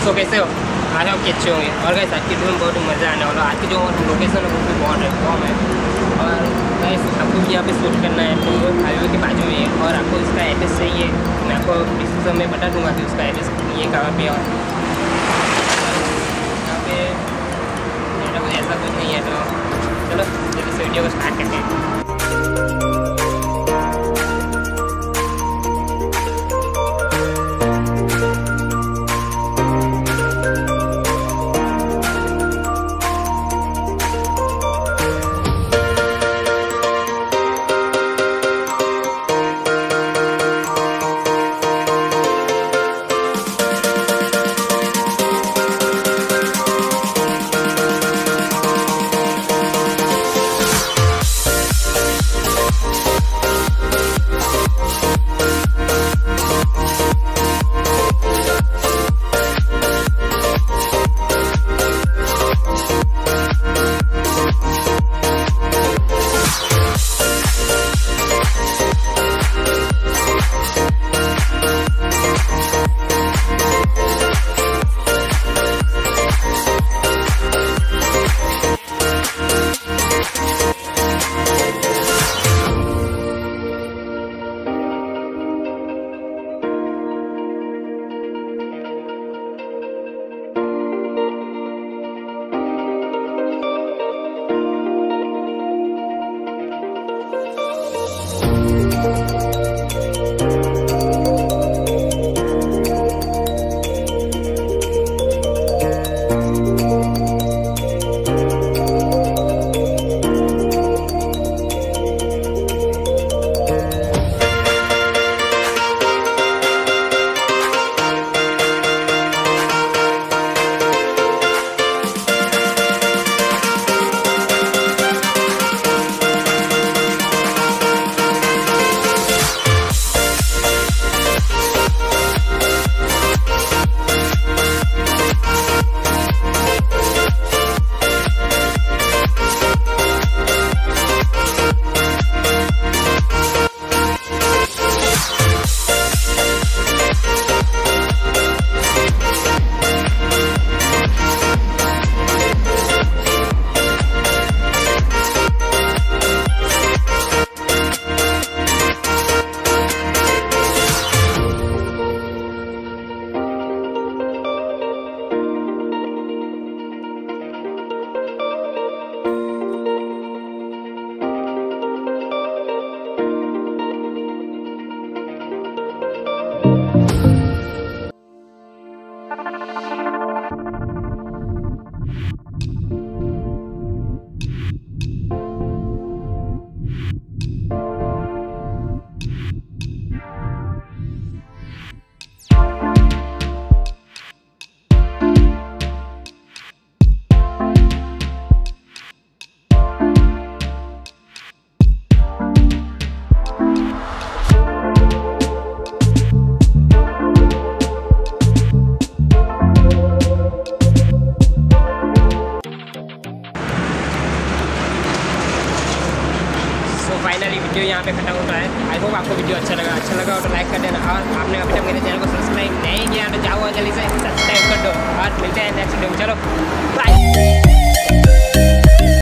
तो कैसे हो? आज आप अच्छे होंगे। और गाइस आज की वीडियो में बहुत मज़ा आने वाला है। आज की जो लोकेशन है वो भी बहुत कम है और गाइस आपको भी यहाँ पे शूट करना है तो हाईवे के बाजू में है और आपको इसका एड्रेस चाहिए मैं आपको डिस्क्रिप्शन में बता दूँगा कि उसका एड्रेस ये कहाँ पे है। और यहाँ पे ऐसा कुछ नहीं है तो चलो जल्दी से वीडियो को स्टार्ट करते हैं। फाइनली वीडियो यहाँ पे खत्म होता है। आई होप आपको वीडियो अच्छा लगा हो तो लाइक कर देना और आपने अभी तक मेरे चैनल को सब्सक्राइब नहीं किया तो जाओ जल्दी से सब्सक्राइब कर दो और मिलते हैं नेक्स्ट वीडियो में। चलो बाय।